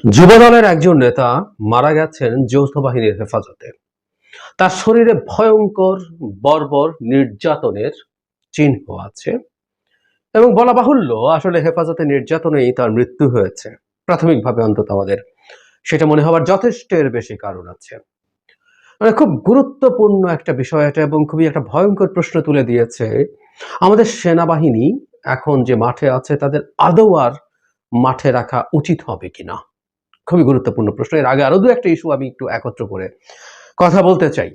যুবদলের একজন নেতা মারা গেছেন যৌথ বাহিনীর হেফাজতে। তার শরীরে ভয়ঙ্কর বর্বর নির্যাতনের চিহ্ন আছে এবং বলা বাহুল্য আসলে হেফাজতে নির্যাতনেই তার মৃত্যু হয়েছে। প্রাথমিকভাবে অন্তত আমাদের সেটা মনে হওয়ার যথেষ্টের বেশি কারণ আছে। মানে খুব গুরুত্বপূর্ণ একটা বিষয় এটা এবং খুবই একটা ভয়ঙ্কর প্রশ্ন তুলে দিয়েছে। আমাদের সেনাবাহিনী এখন যে মাঠে আছে তাদের আদৌ আর মাঠে রাখা উচিত হবে কিনা, খুবই গুরুত্বপূর্ণ প্রশ্ন। এর আগে আরো দু একটা ইস্যু আমি একটু একত্র করে কথা বলতে চাই।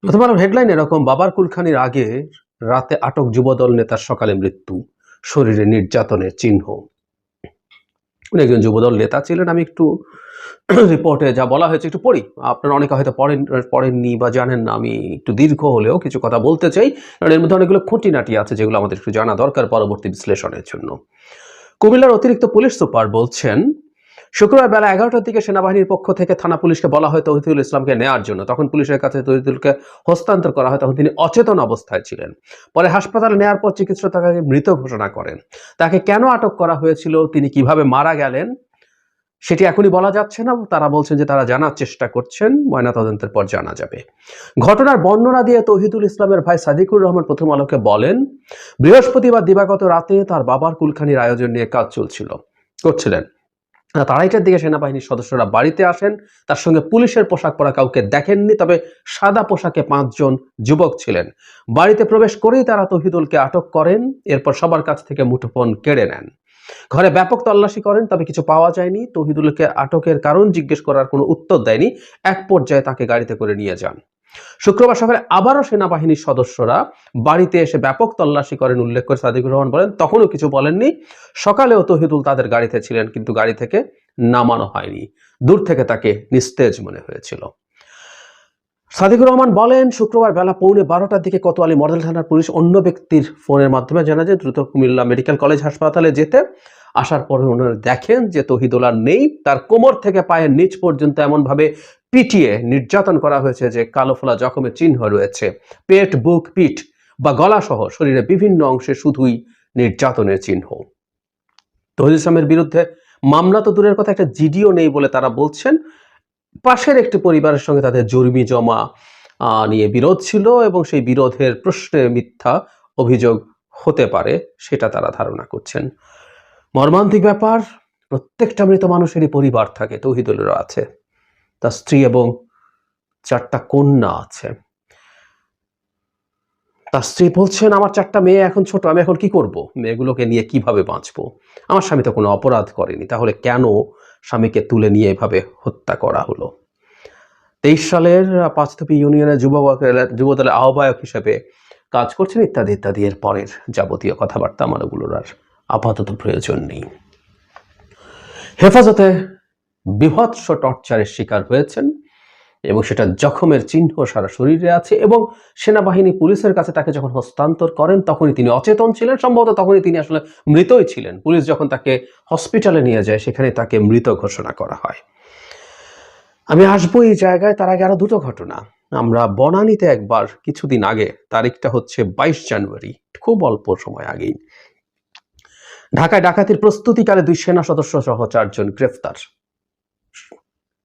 প্রথম আলোর হেডলাইন এরকম, বাবার কুলখানির আগে রাতে আটক যুবদল নেতার সকালে মৃত্যু, শরীরে নির্যাতনের চিহ্ন। উনি একজন যুবদল নেতা ছিলেন। আমি একটু রিপোর্টে যা বলা হয়েছে একটু পড়ি, আপনারা অনেকে হয়তো পড়েননি বা জানেন না। আমি একটু দীর্ঘ হলেও কিছু কথা বলতে চাই, কারণ এর মধ্যে অনেকগুলো খুঁটিনাটি আছে যেগুলো আমাদের একটু জানা দরকার পরবর্তী বিশ্লেষণের জন্য। কুমিল্লার অতিরিক্ত পুলিশ সুপার বলছেন, শুক্রবার বেলা 11টার দিকে সেনাবাহিনীর পক্ষ থেকে থানা পুলিশকে বলা হয় তৌহিদুল ইসলামকে নেওয়ার জন্য। তখন পুলিশের কাছে তৌহিদুলকে হস্তান্তর করা হয়, তখন তিনি অচেতন অবস্থায় ছিলেন। পরে হাসপাতালে নেওয়ার পর চিকিৎসক তাকে মৃত ঘোষণা করেন। তাকে কেন আটক করা হয়েছিল, তিনি কিভাবে মারা গেলেন সেটি এখনই বলা যাচ্ছে না। তারা বলছেন যে তারা জানার চেষ্টা করছেন, ময়নাতদন্তের পর জানা যাবে। ঘটনার বর্ণনা দিয়ে তৌহিদুল ইসলামের ভাই সাদিকুর রহমান প্রথম আলোকে বলেন, বৃহস্পতিবার দিবাগত রাতে তার বাবার কুলখানির আয়োজন নিয়ে কাজ করছিলেন। 2:30টার দিকে সেনাবাহিনীর সদস্যরা বাড়িতে আসেন। তার সঙ্গে পুলিশের পোশাক পরা কাউকে দেখেননি, তবে সাদা পোশাকে 5 জন যুবক ছিলেন। বাড়িতে প্রবেশ করেই তারা তৌহিদুলকে আটক করেন। এরপর সবার কাছ থেকে মুঠোফোন কেড়ে নেন। ঘরে ব্যাপক তল্লাশি করেন, তবে কিছু পাওয়া যায়নি। তৌহিদুলকে আটকের কারণ জিজ্ঞেস করার কোনো উত্তর দেয়নি। এক পর্যায়ে তাকে গাড়িতে করে নিয়ে যান। শুক্রবার সকালে আবারও সেনাবাহিনীর সদস্যরা বাড়িতে এসে ব্যাপক তল্লাশি করেন উল্লেখ করে সাদিকুর রহমান বলেন, তখনও কিছু বলেননি। সকালেও তৌহিদুল তাদের গাড়িতে ছিলেন, কিন্তু গাড়ি থেকে নামানো হয়নি। দূর থেকে তাকে নিস্তেজ মনে হয়েছিল। সাদিকুর রহমান বলেন, শুক্রবার বেলা 12:15টার দিকে কোতোয়ালি মডেল থানার পুলিশ অন্য ব্যক্তির ফোনের মাধ্যমে জানা যায় দ্রুত কুমিল্লা মেডিকেল কলেজ হাসপাতালে যেতে। আসার পরে ওনারা দেখেন যে তৌহিদুল আর নেই। তার কোমর থেকে পায়ের নিচ পর্যন্ত এমনভাবে পিটিয়ে নির্যাতন করা হয়েছে যে কালো ফোলা জখমের চিহ্ন রয়েছে। পেট, বুক, পিঠ বা গলা সহ শরীরের বিভিন্ন অংশে শুধুই নির্যাতনের চিহ্ন। তৌহিদুল ইসলামের বিরুদ্ধে মামলা তো দূরের কথা, একটা জিডিও নেই বলে তারা বলছেন। পাশের একটি পরিবারের সঙ্গে তাদের জমি জমা নিয়ে বিরোধ ছিল এবং সেই বিরোধের প্রশ্নে মিথ্যা অভিযোগ হতে পারে সেটা তারা ধারণা করছেন। মর্মান্তিক ব্যাপার, প্রত্যেকটা মৃত মানুষেরই পরিবার থাকে, তৌহিদুলেরও আছে। তার স্ত্রী এবং 4টা কন্যা আছে। তার স্ত্রী বলছেন, আমার 4টা মেয়ে এখন ছোট, আমি এখন কি করব? মেয়েগুলোকে নিয়ে কিভাবে বাঁচবো? আমার স্বামী তো কোনো অপরাধ করেনি, তাহলে কেন স্বামীকে তুলে নিয়ে এভাবে হত্যা করা হলো? 23 সালের পাঁচথুপি ইউনিয়নের যুবদলের আহ্বায়ক হিসেবে কাজ করছেন, ইত্যাদি ইত্যাদি। এর পরের যাবতীয় কথাবার্তা আমার ওগুলোর আর আপাতত প্রয়োজন নেই। হেফাজতে বীভৎস টর্চারের শিকার হয়েছেন এবং সেটা জখমের চিহ্ন সারা শরীরে আছে। এবং সেনাবাহিনী পুলিশের কাছে তাকে যখন হস্তান্তর করেন তখনই তিনি অচেতন ছিলেন, সম্ভবত তখনই তিনি আসলে মৃতই ছিলেন। পুলিশ যখন তাকে হসপিটালে নিয়ে যায় সেখানে তাকে মৃত ঘোষণা করা হয়। আমি আসবো এই জায়গায়, তার আগে আরো দুটো ঘটনা। আমরা বনানীতে একবার কিছুদিন আগে, তারিখটা হচ্ছে 22 জানুয়ারি, খুব অল্প সময় আগেই, ঢাকায় ডাকাতির প্রস্তুতিকালে 2 সেনা সদস্য সহ 4 জন গ্রেফতার।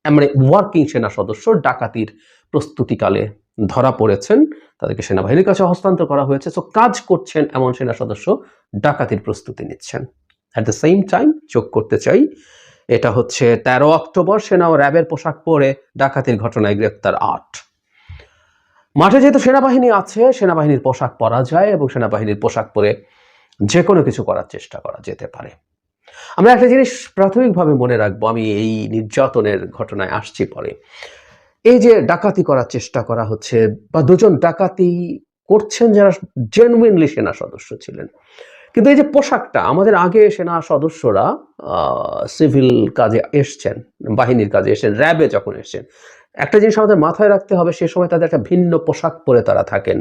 মানে ওয়ার্কিং সেনা সদস্য ডাকাতির প্রস্তুতিকালে ধরা পড়েছেন, তাদেরকে সেনাবাহিনীর কাছে হস্তান্তর করা হয়েছে। সো কাজ করছেন এমন সেনা সদস্য ডাকাতির প্রস্তুতি নিচ্ছেন। অ্যাট দ্য সেম টাইম যোগ করতে চাই, এটা হচ্ছে 13 অক্টোবর সেনা ও র্যাবের পোশাক পরে ডাকাতির ঘটনায় গ্রেফতার 8। মাঠে যেহেতু সেনাবাহিনী আছে, সেনাবাহিনীর পোশাক পরা যায় এবং সেনাবাহিনীর পোশাক পরে যে কোনো কিছু করার চেষ্টা করা যেতে পারে। আমরা একটা জিনিস প্রাথমিকভাবে মনে রাখবো, আমি এই নির্যাতনের ঘটনায় আসছি পরে। এই যে ডাকাতি করার চেষ্টা করা হচ্ছে বা 2 জন ডাকাতি করছেন যারা জেনুইনলি সেনা সদস্য ছিলেন, কিন্তু এই যে পোশাকটা, আমাদের আগে সেনা সদস্যরা সিভিল কাজে এসছেন, বাহিনীর কাজে এসেছেন, র্যাবে যখন এসছেন, একটা জিনিস আমাদের মাথায় রাখতে হবে, সে সময় তাদের একটা ভিন্ন পোশাক পরে তারা থাকেন,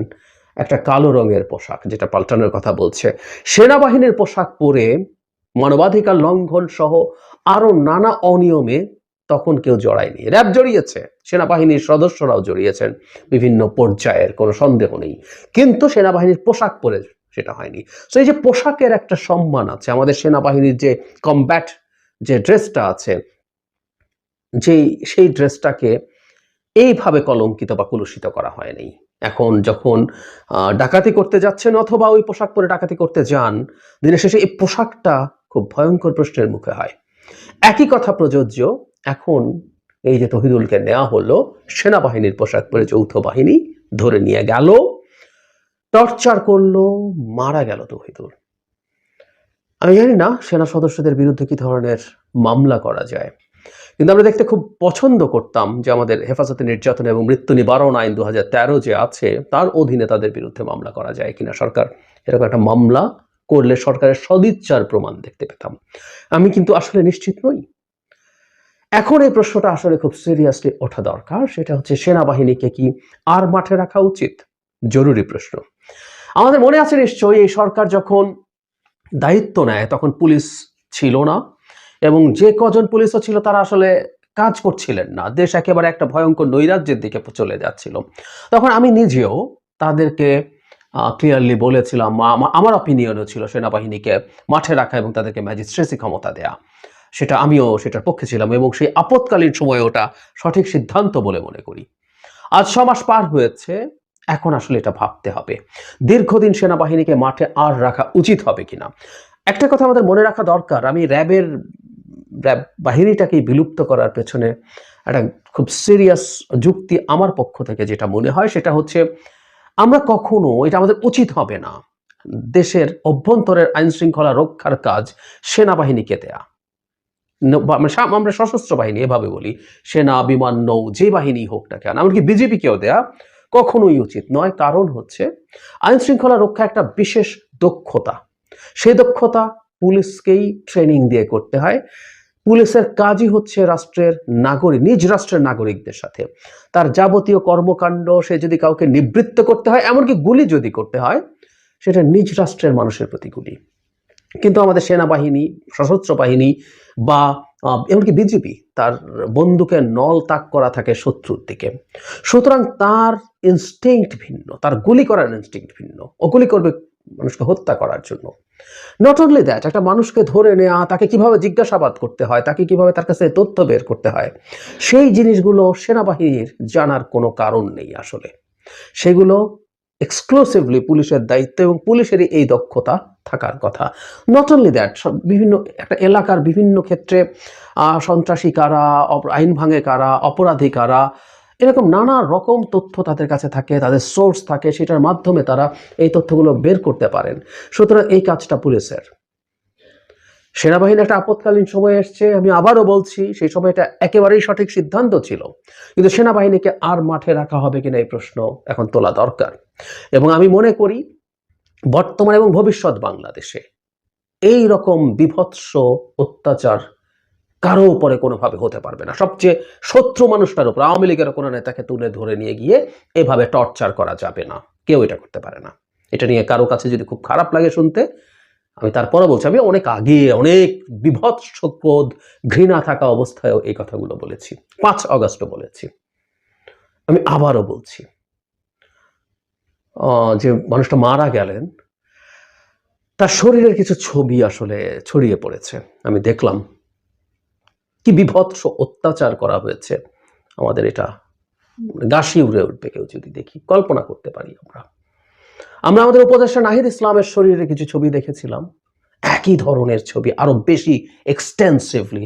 একটা কালো রঙের পোশাক, যেটা পাল্টানোর কথা বলছে। সেনাবাহিনীর পোশাক পরে মানবাধিকার লঙ্ঘন সহ আরো নানা অনিয়মে তখন কেউ জড়ায়নি। র্যাব জড়িয়েছে, সেনাবাহিনীর সদস্যরাও জড়িয়েছেন বিভিন্ন পর্যায়ের, কোনো সন্দেহ নেই, কিন্তু সেনাবাহিনীর পোশাক পরে সেটা হয়নি। সো এই যে পোশাকের একটা সম্মান আছে, আমাদের সেনাবাহিনীর যে কমব্যাট যে ড্রেসটা আছে, সেই ড্রেসটাকে এইভাবে কলঙ্কিত বা কলুষিত করা হয়নি। এখন যখন ডাকাতি করতে যাচ্ছেন অথবা ওই পোশাক পরে ডাকাতি করতে যান, দিনের শেষে এই পোশাকটা খুব ভয়ঙ্কর প্রশ্নের মুখে হয়। একই কথা প্রযোজ্য এখন এই যে তহিদুলকে নেওয়া হলো, সেনাবাহিনীর পোশাক পরে যৌথ বাহিনী ধরে নিয়ে গেল, টর্চার করলো, মারা গেল তহিদুল। আমি জানি না সেনা সদস্যদের বিরুদ্ধে কি ধরনের মামলা করা যায়, কিন্তু আমরা দেখতে খুব পছন্দ করতাম যে আমাদের হেফাজতে নির্যাতন এবং মৃত্যু নিবারণ আইন 2013 যে আছে তার অধীনে তাদের বিরুদ্ধে মামলা করা যায় কিনা। সরকার এরকম একটা মামলা করলে সরকারের সদিচ্ছার প্রমাণ দেখতে পেতাম। আমি কিন্তু আসলে নিশ্চিত নই। এখন এই প্রশ্নটা আসলে খুব সিরিয়াসলি ওঠা দরকার, সেটা হচ্ছে সেনাবাহিনীকে কি আর মাঠে রাখা উচিত? জরুরি প্রশ্ন। আমাদের মনে আছে নিশ্চয়ই এই সরকার যখন দায়িত্ব নেয় তখন পুলিশ ছিল না, এবং যে কজন পুলিশও ছিল তারা আসলে কাজ করছিলেন না। দেশ একেবারে একটা ভয়ঙ্কর নৈরাজ্যের দিকে চলে যাচ্ছিল। তখন আমি নিজেও তাদেরকে ক্লিয়ারলি বলেছিলাম, আমার অপিনিয়নও ছিল সেনাবাহিনীকে মাঠে রাখা এবং তাদেরকে ম্যাজিস্ট্রেসি ক্ষমতা দেয়া। আমিও সেটার পক্ষে ছিলাম এবং সেই আপৎকালীন সময়ে ওটা সঠিক সিদ্ধান্ত বলে মনে করি। আজ 6 মাস পার হয়েছে, এখন আসলে এটা ভাবতে হবে দীর্ঘদিন সেনাবাহিনীকে মাঠে আর রাখা উচিত হবে কিনা। একটা কথা আমাদের মনে রাখা দরকার, আমি র্যাব বাহিনীটাকে বিলুপ্ত করার পেছনে একটা খুব সিরিয়াস যুক্তি আমার পক্ষ থেকে যেটা মনে হয় সেটা হচ্ছে, আমরা কখনো, এটা আমাদের উচিত হবে না দেশের অভ্যন্তরের আইন শৃঙ্খলা রক্ষার কাজ সেনাবাহিনীকে দেয়া। আমরা সশস্ত্র বাহিনী এভাবে বলি, সেনা, বিমান, নৌ, যে বাহিনী হোক না কেন, এমনকি বিজেপিকেও দেয়া কখনোই উচিত নয়। কারণ হচ্ছে আইন শৃঙ্খলা রক্ষা একটা বিশেষ দক্ষতা, সেই দক্ষতা পুলিশকেই ট্রেনিং দিয়ে করতে হয়। পুলিশের কাজই হচ্ছে রাষ্ট্রের নাগরিক, নিজ রাষ্ট্রের নাগরিকদের সাথে তার যাবতীয় কর্মকাণ্ড, সে যদি কাউকে নিবৃত্ত করতে হয়, এমনকি গুলি যদি করতে হয়, সেটা নিজ রাষ্ট্রের মানুষের প্রতি গুলি। কিন্তু আমাদের সেনাবাহিনী, সশস্ত্র বাহিনী বা এমনকি বিজেপি, তার বন্দুকের নল তাক করা থাকে শত্রুর দিকে। সুতরাং তার ইনস্টিংক্ট ভিন্ন, তার গুলি করার ইনস্টিংক্ট ভিন্ন। ও গুলি করবে মানুষকে হত্যা করার জন্য। নট অনলি দ্যাট, একটা মানুষকে ধরে নেওয়া, তাকে কিভাবে জিজ্ঞাসাবাদ করতে হয়, তাকে কিভাবে তার কাছে তথ্য বের করতে হয়, সেই জিনিসগুলো সেনাবাহিনীর জানার কোনো কারণ নেই আসলে। সেগুলো এক্সক্লুসিভলি পুলিশের দায়িত্ব এবং পুলিশেরই এই দক্ষতা থাকার কথা। নট অনলি দ্যাট, বিভিন্ন একটা এলাকার বিভিন্ন ক্ষেত্রে সন্ত্রাসী কারা, আইন ভাঙে কারা, অপরাধী কারা, এরকম নানা রকম তথ্য তাদের কাছে থাকে, তাদের সোর্স থাকে, সেটার মাধ্যমে তারা এই তথ্যগুলো বের করতে পারেন। সুতরাং এই কাজটা পুলিশের। সেনাবাহিনী একটা আপৎকালীন সময় এসছে, আমি আবারও বলছি, সেই সময়টা একেবারেই সঠিক সিদ্ধান্ত ছিল, কিন্তু সেনাবাহিনীকে আর মাঠে রাখা হবে কিনা এই প্রশ্ন এখন তোলা দরকার। এবং আমি মনে করি বর্তমান এবং ভবিষ্যৎ বাংলাদেশে এই রকম বিভৎস অত্যাচার কারো উপরে কোনোভাবে হতে পারবে না। সবচেয়ে শত্রু মানুষটার উপর, আওয়ামী লীগের কোনো নেতাকে তুলে ধরে নিয়ে গিয়ে এভাবে টর্চার করা যাবে না, কেউ এটা করতে পারে না। এটা নিয়ে কারো কাছে যদি খুব খারাপ লাগে শুনতে, আমি তারপরে বলছি, আমি অনেক আগে, অনেক বিভৎস ক্রোধ, ঘৃণা থাকা অবস্থায়ও এই কথাগুলো বলেছি, 5 আগস্টও বলেছি, আমি আবারও বলছি। যে মানুষটা মারা গেলেন, তার শরীরের কিছু ছবি আসলে ছড়িয়ে পড়েছে, আমি দেখলাম কি বিভৎস অত্যাচার করা হয়েছে। আমাদের এটা গা শিউরে উঠবে কেউ যদি দেখি, কল্পনা করতে পারি। আমরা আমাদের উপদেষ্টা নাহিদ ইসলামের শরীরে কিছু ছবি দেখেছিলাম, একই ধরনের ছবি, আরো বেশি এক্সটেন্সিভলি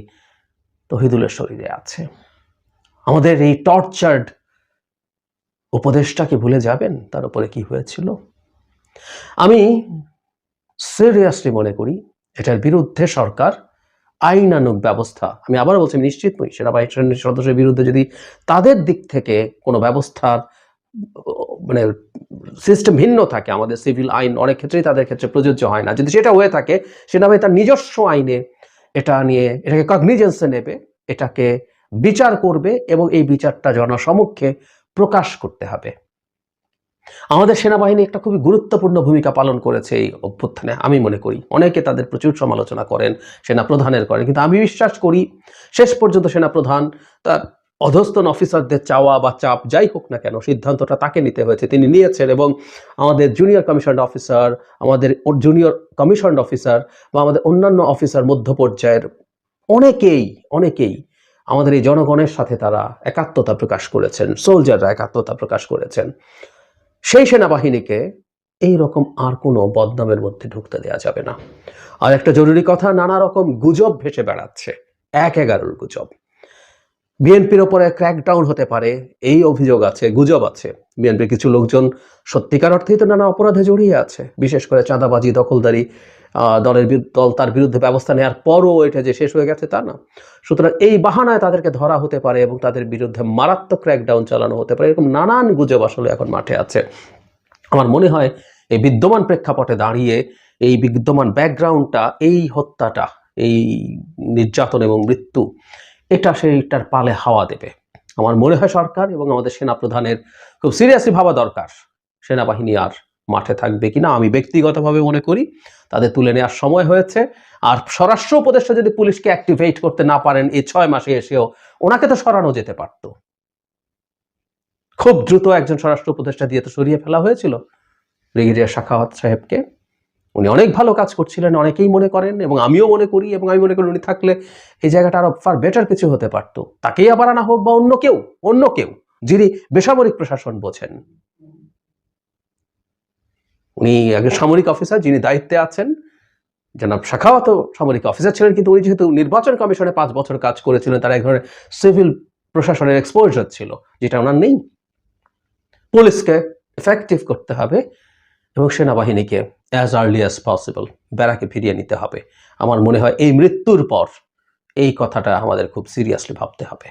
তহিদুলের শরীরে আছে। আমাদের এই টর্চার্ড উপদেষ্টাকে ভুলে যাবেন তার উপরে কি হয়েছিল? আমি সিরিয়াসলি মনে করি এটার বিরুদ্ধে সরকার আইনানুগ ব্যবস্থা, আমি আবার বলছি নিশ্চিত নই, সেনাবাহিনীর সদস্যের বিরুদ্ধে যদি তাদের দিক থেকে কোনো ব্যবস্থার মানে সিস্টেম ভিন্ন থাকে, আমাদের সিভিল আইন অনেক ক্ষেত্রেই তাদের ক্ষেত্রে প্রযোজ্য হয় না, যদি সেটা হয়ে থাকে সেনাবাহিনী তার নিজস্ব আইনে এটা নিয়ে, এটাকে কগনিজেন্সে নেবে, এটাকে বিচার করবে এবং এই বিচারটা জনসমক্ষে প্রকাশ করতে হবে। আমাদের সেনাবাহিনী একটা খুবই গুরুত্বপূর্ণ ভূমিকা পালন করেছে এই অভ্যুত্থানে, আমি মনে করি। অনেকে তাদের প্রচুর সমালোচনা করেন, সেনা প্রধানের করেন, কিন্তু আমি বিশ্বাস করি শেষ পর্যন্ত সেনা প্রধান তার অধস্তন অফিসারদের চাওয়া বা চাপ যাই হোক না কেন, সিদ্ধান্তটা তাকে নিতে হয়েছে, তিনি নিয়েছেন। এবং আমাদের জুনিয়র কমিশনড অফিসার, আমাদের জুনিয়র কমিশনড অফিসার বা আমাদের অন্যান্য অফিসার মধ্য পর্যায়ের অনেকেই আমাদের এই জনগণের সাথে তারা একাত্মতা প্রকাশ করেছেন, সোলজাররা একাত্মতা প্রকাশ করেছেন। সেই সেনাবাহিনীকে এই রকম আর কোনো বদনামের মধ্যে ঢুকতে দেওয়া যাবে না। আর একটা জরুরি কথা, নানা রকম গুজব ভেসে বেড়াচ্ছে, ১/১১ গুজব। বিএনপির ওপরে ক্র্যাকডাউন হতে পারে এই অভিযোগ আছে, গুজব আছে। বিএনপির কিছু লোকজন সত্যিকার অর্থেই তো নানা অপরাধে জড়িয়ে আছে, বিশেষ করে চাঁদাবাজি, দখলদারি। দল তার বিরুদ্ধে ব্যবস্থা নেওয়ার পরও এটা যে শেষ হয়ে গেছে তা না। সুতরাং এই বাহানায় তাদেরকে ধরা হতে পারে এবং তাদের বিরুদ্ধে মারাত্মক ক্র্যাকডাউন চালানো হতে পারে, এরকম নানান গুজব আসলে এখন মাঠে আছে। আমার মনে হয় এই বিদ্যমান প্রেক্ষাপটে দাঁড়িয়ে, এই বিদ্যমান ব্যাকগ্রাউন্ডটা, এই হত্যাটা, এই নির্যাতন এবং মৃত্যু, এটা সেইটার পালে হাওয়া দেবে। আমার মনে হয় সরকার এবং আমাদের সেনাপ্রধানের খুব সিরিয়াসলি ভাবা দরকার, সেনাবাহিনী আর মাঠে থাকবে কিনা। আমি ব্যক্তিগতভাবে মনে করি তাদের তুলে নেওয়ার সময় হয়েছে। আর স্বরাষ্ট্র উপদেষ্টা যদি পুলিশকে অ্যাক্টিভেট করতে না পারেন এই 6 মাসে এসেও, ওনাকে তো সরানো যেতে পারত। খুব দ্রুত একজন স্বরাষ্ট্র উপদেষ্টা দিয়ে তো সরিয়ে ফেলা হয়েছিল ব্রিগেডিয়ার সাখাওয়াত সাহেবকে। উনি অনেক ভালো কাজ করছিলেন, অনেকেই মনে করেন এবং আমিও মনে করি, এবং আমি মনে করি উনি থাকলে এই জায়গাটা আরো ফার বেটার কিছু হতে পারত। তাকেই আবার আনা হোক বা অন্য কেউ যিনি বেসামরিক প্রশাসন বোঝেন। উনি একজন সামরিক অফিসার যিনি দায়িত্বে আছেন। জনাব সাখাওয়াতও সামরিক অফিসার ছিলেন, কিন্তু উনি যেহেতু নির্বাচন কমিশনে 5 বছর কাজ করেছিলেন, তার এক ধরনের সিভিল প্রশাসনের এক্সপোজার ছিল, যেটা ওনার নেই। পুলিশকে এফেক্টিভ করতে হবে এবং সেনাবাহিনীকে অ্যাজ আর্লি অ্যাজ পসিবল ব্যারাকে ফিরিয়ে নিতে হবে। আমার মনে হয় এই মৃত্যুর পর এই কথাটা আমাদের খুব সিরিয়াসলি ভাবতে হবে।